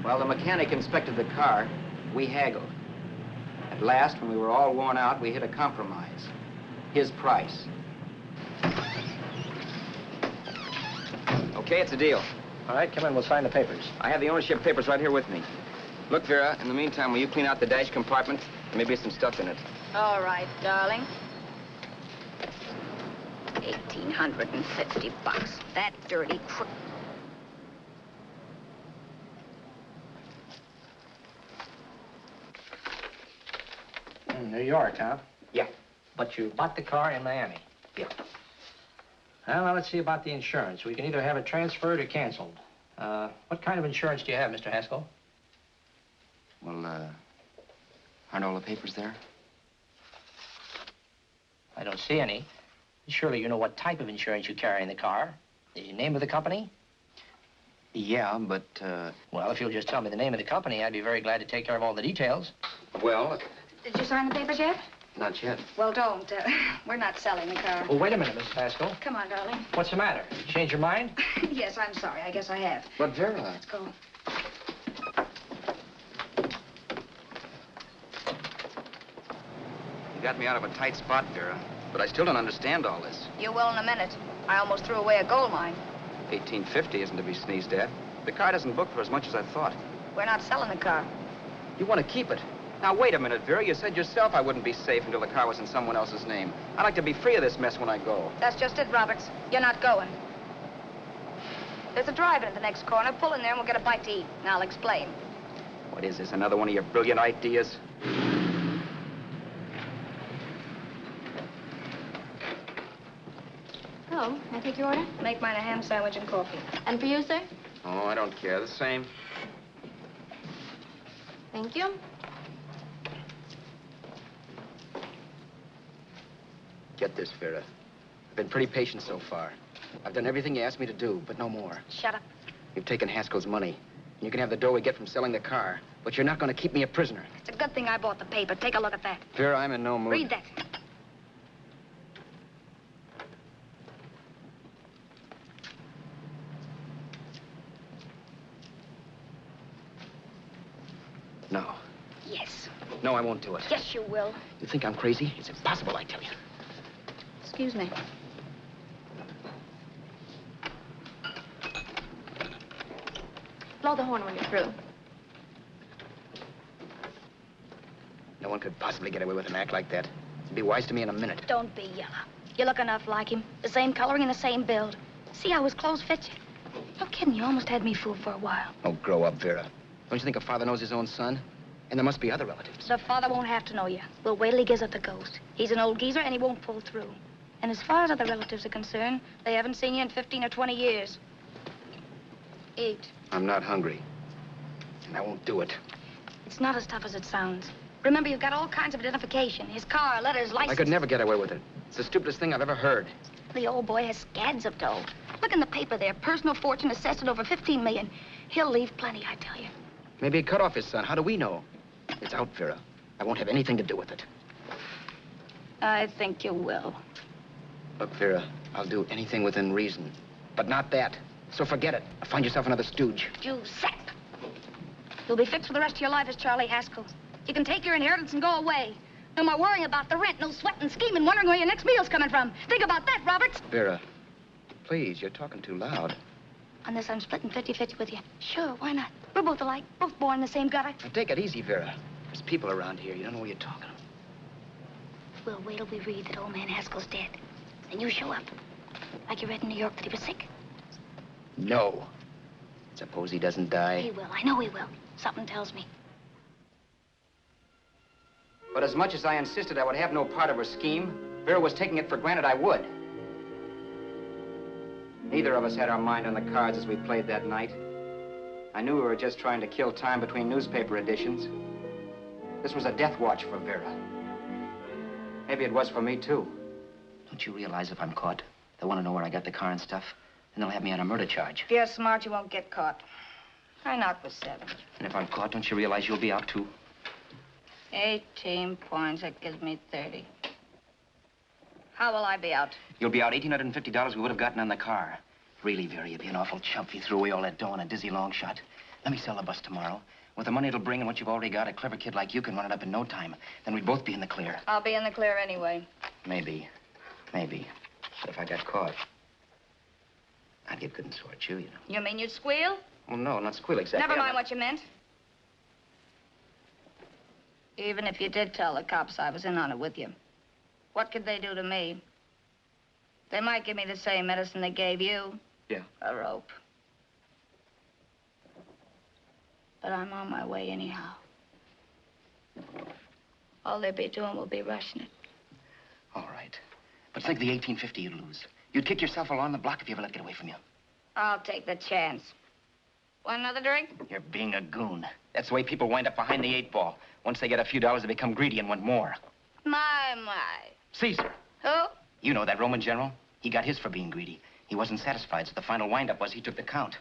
While the mechanic inspected the car, we haggled. At last, when we were all worn out, we hit a compromise. His price. Okay, it's a deal. All right, come in, we'll sign the papers. I have the ownership papers right here with me. Look, Vera, in the meantime, will you clean out the dash compartment? There may be some stuff in it. All right, darling. 1,850 bucks. That dirty crook. New York, huh? Yeah. But you bought the car in Miami? Yeah. Well, now let's see about the insurance. We can either have it transferred or canceled. What kind of insurance do you have, Mr. Haskell? Well, aren't all the papers there? I don't see any. Surely you know what type of insurance you carry in the car. The name of the company? Yeah, but, Well, if you'll just tell me the name of the company, I'd be very glad to take care of all the details. well, Did you sign the papers yet? not yet. Well, don't. We're not selling the car. Oh, wait a minute, Mrs. Haskell. Come on, darling. What's the matter? You changed your mind? Yes, I'm sorry. I guess I have. But, Vera... Let's go. You got me out of a tight spot, Vera. But I still don't understand all this. You will in a minute. I almost threw away a gold mine. 1850 isn't to be sneezed at. The car doesn't book for as much as I thought. We're not selling the car. You want to keep it. Now, wait a minute, Vera. You said yourself I wouldn't be safe until the car was in someone else's name. I'd like to be free of this mess when I go. That's just it, Roberts. You're not going. There's a drive-in at the next corner. Pull in there and we'll get a bite to eat. And I'll explain. What is this, another one of your brilliant ideas? Oh, may I take your order? Make mine a ham sandwich and coffee. And for you, sir? Oh, I don't care. The same. Thank you. Get this, Vera. I've been pretty patient so far. I've done everything you asked me to do, but no more. Shut up. You've taken Haskell's money. And you can have the dough we get from selling the car. But you're not going to keep me a prisoner. It's a good thing I bought the paper. Take a look at that. Vera, I'm in no mood. Read that. No. Yes. No, I won't do it. Yes, you will. You think I'm crazy? It's impossible, I tell you. Excuse me. Blow the horn when you're through. No one could possibly get away with an act like that. It'd be wise to me in a minute. Don't be yellow. You look enough like him. The same coloring and the same build. See how his clothes fit you? No kidding, you almost had me fooled for a while. Oh, grow up, Vera. Don't you think a father knows his own son? And there must be other relatives. The father won't have to know you. We'll wait till he gives up the ghost. He's an old geezer and he won't pull through. And as far as other relatives are concerned, they haven't seen you in 15 or 20 years. Eat. I'm not hungry. And I won't do it. It's not as tough as it sounds. Remember, you've got all kinds of identification. His car, letters, license. I could never get away with it. It's the stupidest thing I've ever heard. The old boy has scads of dough. Look in the paper there. Personal fortune assessed at over 15 million. He'll leave plenty, I tell you. Maybe he cut off his son. How do we know? It's out, Vera. I won't have anything to do with it. I think you will. Look, Vera, I'll do anything within reason. But not that. So forget it. Find yourself another stooge. You sap. You'll be fixed for the rest of your life as Charlie Haskell. You can take your inheritance and go away. No more worrying about the rent, no sweating, scheming, wondering where your next meal's coming from. Think about that, Roberts. Vera, please, you're talking too loud. On this, I'm splitting 50-50 with you. Sure, why not? We're both alike, both born in the same gutter. Now, take it easy, Vera. There's people around here. You don't know what you're talking about. We'll wait till we read that old man Haskell's dead. Then you show up. Like you read in New York that he was sick. No. Suppose he doesn't die. He will. I know he will. Something tells me. But as much as I insisted I would have no part of her scheme, Vera was taking it for granted I would. Neither of us had our mind on the cards as we played that night. I knew we were just trying to kill time between newspaper editions. This was a death watch for Vera. Maybe it was for me, too. Don't you realize if I'm caught, they'll want to know where I got the car and stuff, and they'll have me on a murder charge. If you're smart, you won't get caught. I knock with 7. And if I'm caught, don't you realize you'll be out, too? 18 points, that gives me 30. How will I be out? You'll be out $1,850 we would have gotten on the car. Really, Vera, you'd be an awful chump if you threw away all that dough on a dizzy long shot. Let me sell the bus tomorrow. With the money it'll bring and what you've already got, a clever kid like you can run it up in no time. Then we'd both be in the clear. I'll be in the clear anyway. Maybe. Maybe. But if I got caught, I'd get good and sore at you, you know. You mean you'd squeal? Oh, no, not squeal exactly. Never mind what you meant. Even if you did tell the cops I was in on it with you, what could they do to me? They might give me the same medicine they gave you. Yeah. A rope. But I'm on my way anyhow. All they'll be doing will be rushing it. All right. But think of the $1,850 you'd lose. You'd kick yourself along the block if you ever let it get away from you. I'll take the chance. Want another drink? You're being a goon. That's the way people wind up behind the 8 ball. Once they get a few dollars, they become greedy and want more. My. Caesar. Who? You know that Roman general? He got his for being greedy. He wasn't satisfied, so the final wind-up was he took the count.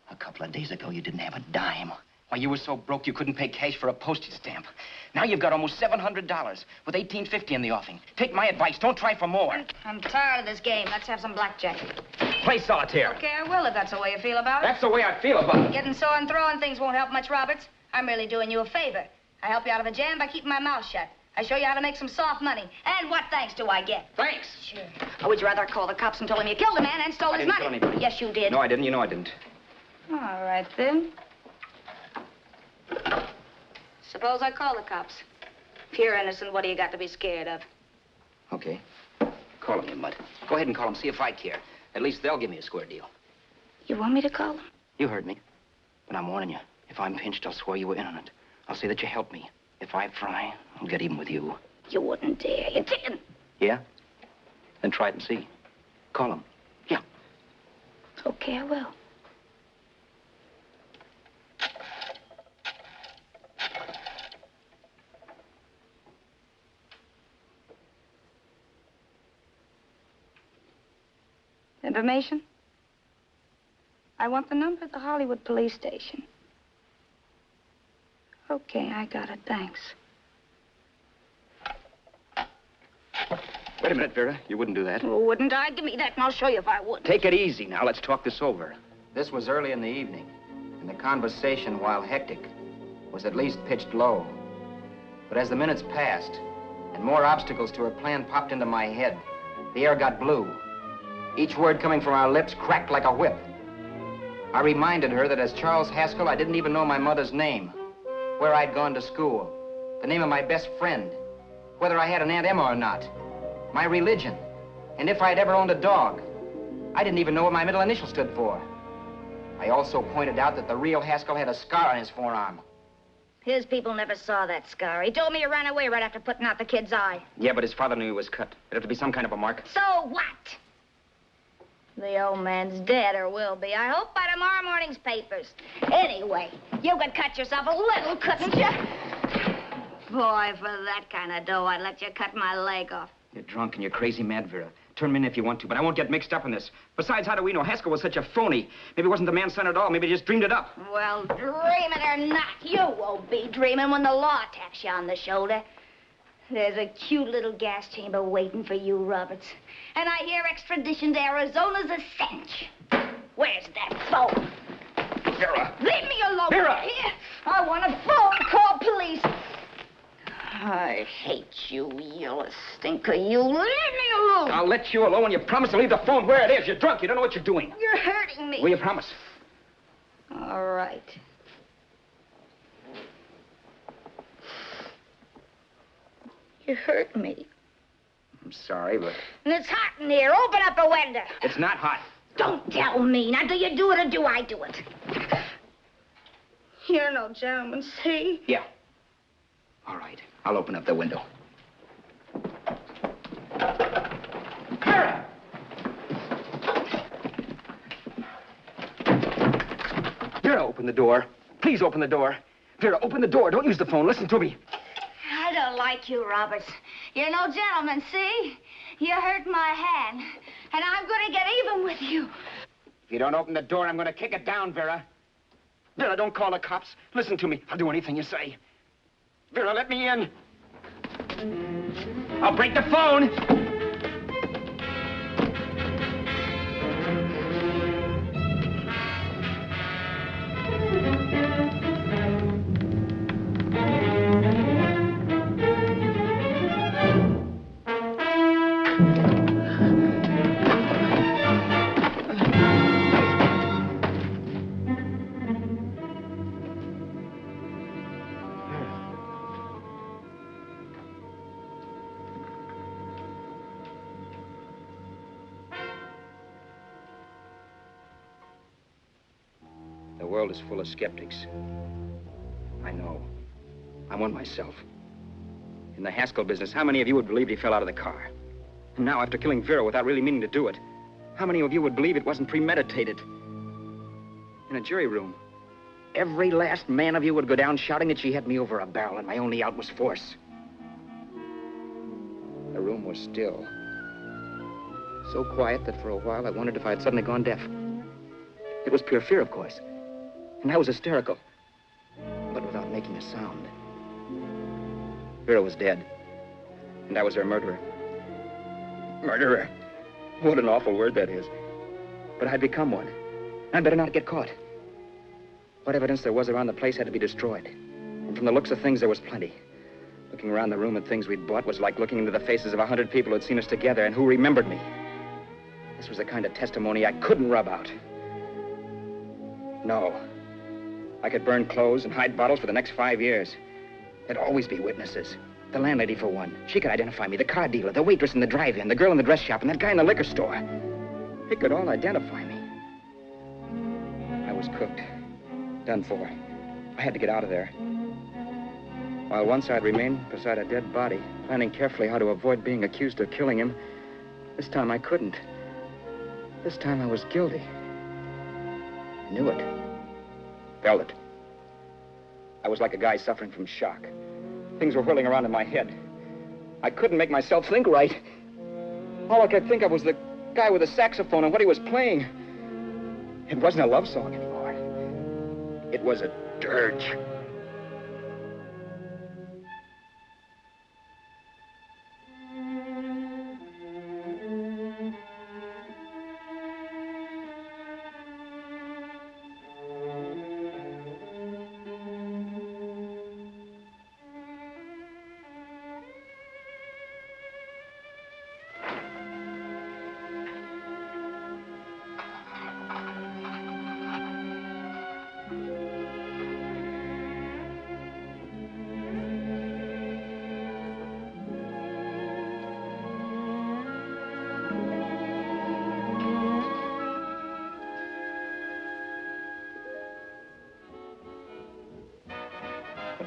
A couple of days ago, you didn't have a dime. Why, you were so broke you couldn't pay cash for a postage stamp. Now you've got almost $700 with $1,850 in the offing. Take my advice. Don't try for more. I'm tired of this game. Let's have some blackjack. Play solitaire. Okay, I will if that's the way you feel about it. That's the way I feel about it. Getting sore and throwing things won't help much, Roberts. I'm really doing you a favor. I help you out of a jam by keeping my mouth shut. I show you how to make some soft money. And what thanks do I get? Thanks. Sure. Or would you rather call the cops and told him you killed a man and stole his money? I didn't kill anybody. Yes, you did. No, I didn't. You know I didn't. All right, then. Suppose I call the cops. If you're innocent, what do you got to be scared of? Okay. Call him, you mutt. Go ahead and call him. See if I care. At least they'll give me a square deal. You want me to call them? You heard me. But I'm warning you. If I'm pinched, I'll swear you were in on it. I'll say that you helped me. If I fry, I'll get even with you. You wouldn't dare. You didn't. Yeah? Then try it and see. Call them. Yeah. Okay, I will. Information? I want the number of the Hollywood police station. Okay, I got it. Thanks. Wait a minute, Vera. You wouldn't do that. Oh, wouldn't I? Give me that and I'll show you if I would. Take it easy now. Let's talk this over. This was early in the evening, and the conversation, while hectic, was at least pitched low. But as the minutes passed, and more obstacles to her plan popped into my head, the air got blue. Each word coming from our lips cracked like a whip. I reminded her that as Charles Haskell, I didn't even know my mother's name, where I'd gone to school, the name of my best friend, whether I had an Aunt Emma or not, my religion, and if I'd ever owned a dog. I didn't even know what my middle initial stood for. I also pointed out that the real Haskell had a scar on his forearm. His people never saw that scar. He told me he ran away right after putting out the kid's eye. Yeah, but his father knew he was cut. It'd have to be some kind of a mark. So what? The old man's dead, or will be. I hope by tomorrow morning's papers. Anyway, you could cut yourself a little, couldn't you? Boy, for that kind of dough, I'd let you cut my leg off. You're drunk and you're crazy mad, Vera. Turn me in if you want to, but I won't get mixed up in this. Besides, how do we know? Haskell was such a phony. Maybe he wasn't the man's son at all. Maybe he just dreamed it up. Well, dream it or not, you won't be dreaming when the law taps you on the shoulder. There's a cute little gas chamber waiting for you, Roberts. And I hear extradition to Arizona's a cinch. Where's that phone? Vera! Leave me alone. Vera! Here. I want a phone. Call police. I hate you, you stinker. You leave me alone. I'll let you alone when you promise to leave the phone where it is. You're drunk. You don't know what you're doing. You're hurting me. Will you promise? All right. You hurt me. I'm sorry, but... And it's hot in here. Open up the window. It's not hot. Don't tell me. Now, do you do it or do I do it? You're no gentleman, see? Yeah. All right. I'll open up the window. Vera! Vera, open the door. Please open the door. Vera, open the door. Don't use the phone. Listen to me. I don't like you, Roberts. You're no gentleman, see? You hurt my hand, and I'm going to get even with you. If you don't open the door, I'm going to kick it down, Vera. Vera, don't call the cops. Listen to me. I'll do anything you say. Vera, let me in. I'll break the phone. The world is full of skeptics. I know. I'm one myself. In the Haskell business, how many of you would believe he fell out of the car? And now, after killing Vera without really meaning to do it, how many of you would believe it wasn't premeditated? In a jury room, every last man of you would go down shouting that she had me over a barrel and my only out was force. The room was still. So quiet that for a while I wondered if I had suddenly gone deaf. It was pure fear, of course. And I was hysterical, but without making a sound. Vera was dead, and I was her murderer. Murderer. What an awful word that is. But I'd become one. I'd better not get caught. What evidence there was around the place had to be destroyed. And from the looks of things, there was plenty. Looking around the room at things we'd bought was like looking into the faces of 100 people who'd seen us together and who remembered me. This was the kind of testimony I couldn't rub out. No. I could burn clothes and hide bottles for the next 5 years. There'd always be witnesses. The landlady, for one. She could identify me. The car dealer, the waitress in the drive-in, the girl in the dress shop, and that guy in the liquor store. They could all identify me. was cooked. Done for. I had to get out of there. While once I'd remained beside a dead body, planning carefully how to avoid being accused of killing him, this time I couldn't. This time I was guilty. I knew it. Felt it. I was like a guy suffering from shock. Things were whirling around in my head. I couldn't make myself think right. All I could think of was the guy with the saxophone and what he was playing. It wasn't a love song anymore. It was a dirge.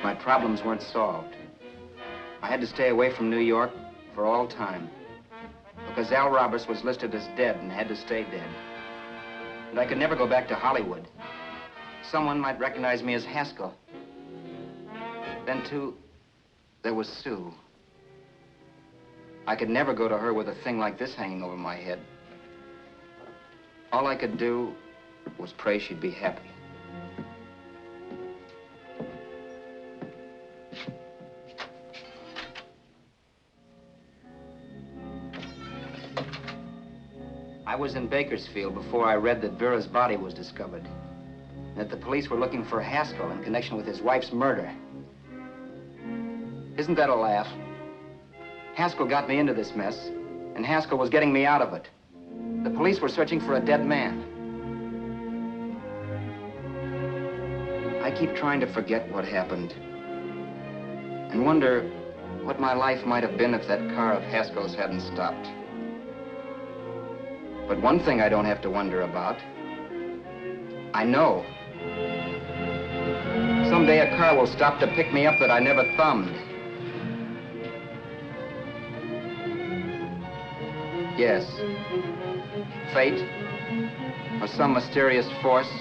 My problems weren't solved. I had to stay away from New York for all time because Al Roberts was listed as dead and had to stay dead. And I could never go back to Hollywood. Someone might recognize me as Haskell. Then, too, there was Sue. I could never go to her with a thing like this hanging over my head. All I could do was pray she'd be happy. I was in Bakersfield before I read that Vera's body was discovered, and that the police were looking for Haskell in connection with his wife's murder. Isn't that a laugh? Haskell got me into this mess, and Haskell was getting me out of it. The police were searching for a dead man. I keep trying to forget what happened, and wonder what my life might have been if that car of Haskell's hadn't stopped. But one thing I don't have to wonder about. I know. Someday a car will stop to pick me up that I never thumbed. Yes. Fate, or some mysterious force,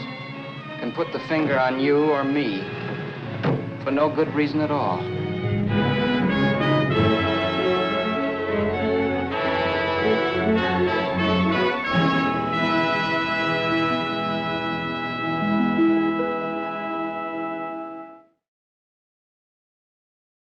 can put the finger on you or me for no good reason at all.